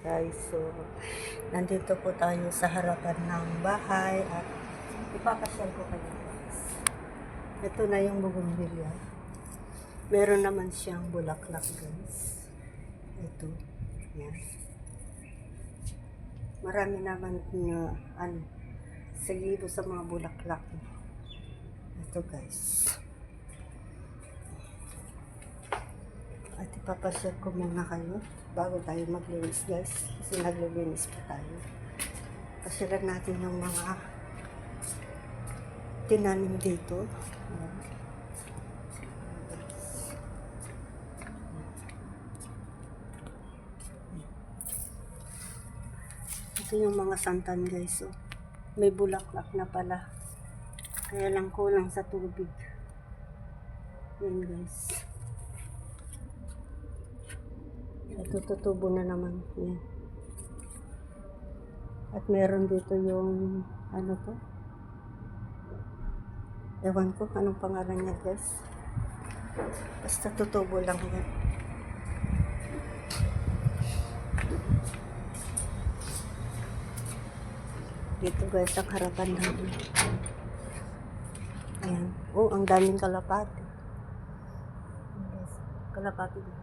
Guys, so nandito po tayo sa harapan ng bahay at ipapasyal ko kayo guys. Ito na yung bougainvillea. Meron naman siyang bulaklak guys. Ito, yan. Marami naman na sagibo sa mga bulaklak. Ito guys. At ipapasyal ko muna kayo bago tayo maglinis guys, kasi naglilinis pa tayo. Pasyalan natin yung mga tinanim dito. Ito yung mga santan guys, so may bulaklak na pala, kaya lang kulang sa tubig. Yan guys, ito tutubo na naman yan. At meron dito yung ano to, ewan ko anong pangalan niya guys, basta tutubo lang yan. Dito guys ang harapan namin. Ayan, oh ang daming kalapati. Kalapati din.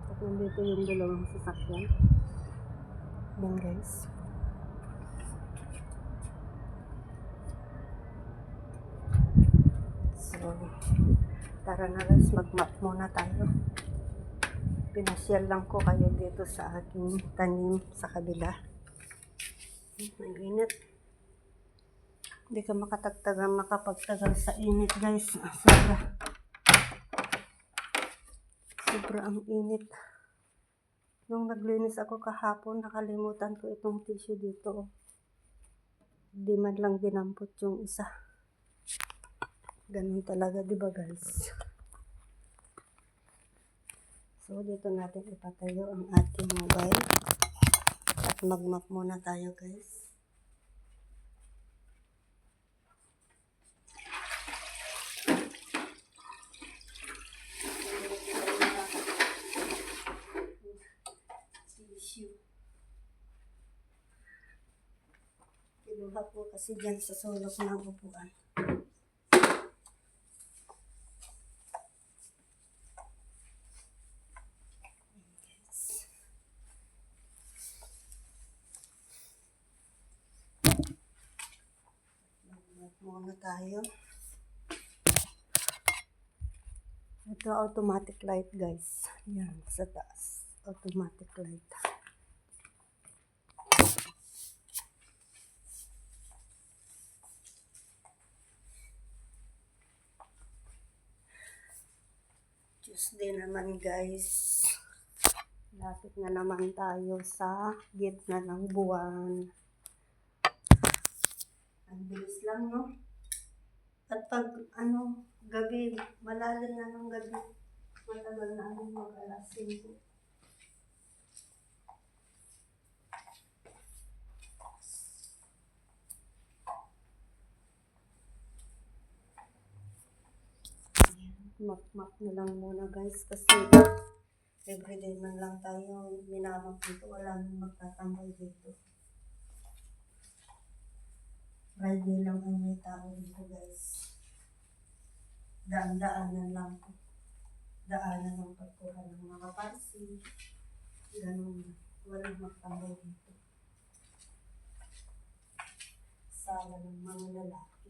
At nandito yung dalawang sasakyan. Yan guys. So, tara na guys, mag-map muna tayo. Pinasyal lang ko kayo dito sa aking tanim sa kabila. Ang init. Hindi ka makapagtagal sa init guys. Sobra ang init. Nung naglinis ako kahapon, nakalimutan ko itong tissue dito. Di man lang dinampot yung isa. Ganun talaga, di ba guys? So, dito natin ipatayo ang ating mobile. At mag-map muna tayo guys. Kinuha po kasi dyan sa sulok ng upuan. Muna tayo. Ito automatic light guys. Yan, sa taas. Automatic light. Tuesday naman guys. Lapit na naman tayo sa gitna ng buwan. Ang bilis lang, no? At pag, gabi, malalim na ng gabi. Matagal na mag-alas 5. Map na lang muna guys, kasi everyday man lang tayo minamap dito. Wala nang magtatambay dito. Friday lang ang may tao dito guys. Daan-daanan lang po. Daanan ng pagkuha ng mga parsi. Ganun. Walang magtambay dito. Sala ng mga lalaki.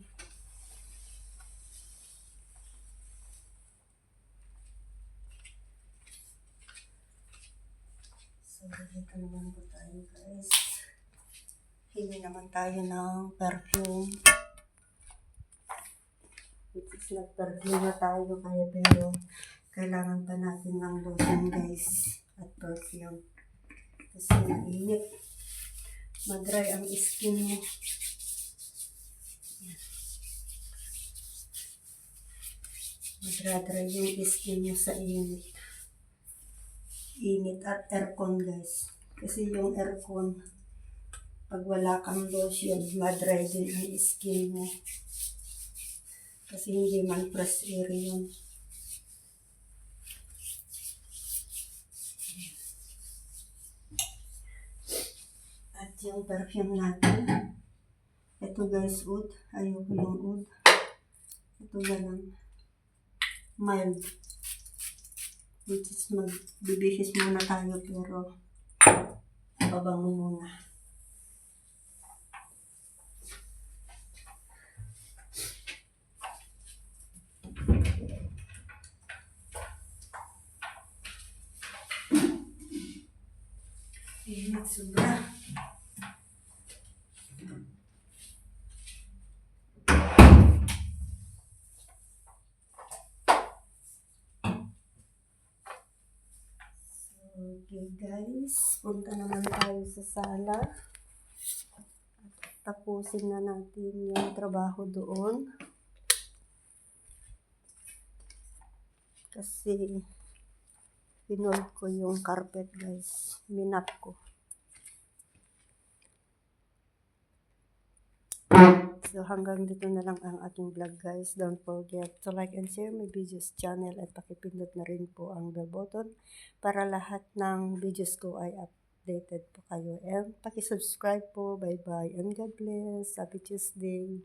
So, dito naman po tayo guys. Hili naman tayo ng perfume. Which is nag-perfume na tayo kaya, pero kailangan pa natin ng lotion guys at perfume. Kasi mainit. Mag-dry ang skin mo. Mag-dry yung skin mo sa init. Init at aircon guys. Kasi yung aircon, pag wala kang lotion, ma-dry din ang skin mo. Kasi hindi man fresh air yun. yung perfume natin. Ito guys, oud. Ayoko yung oud. Ito na lang. Mild. Which is magbibihis muna tayo pero babango muna. Init sobra. Okay guys, punta naman tayo sa sala. Tapusin na natin yung trabaho doon. Kasi pinold ko yung carpet guys. Minap ko. So hanggang dito na lang ang aking vlog guys. Don't forget to like and share my videos channel at pakipindot na rin po ang bell button para lahat ng videos ko ay updated po kayo. And pakisubscribe po. Bye bye and God bless. Happy Tuesday.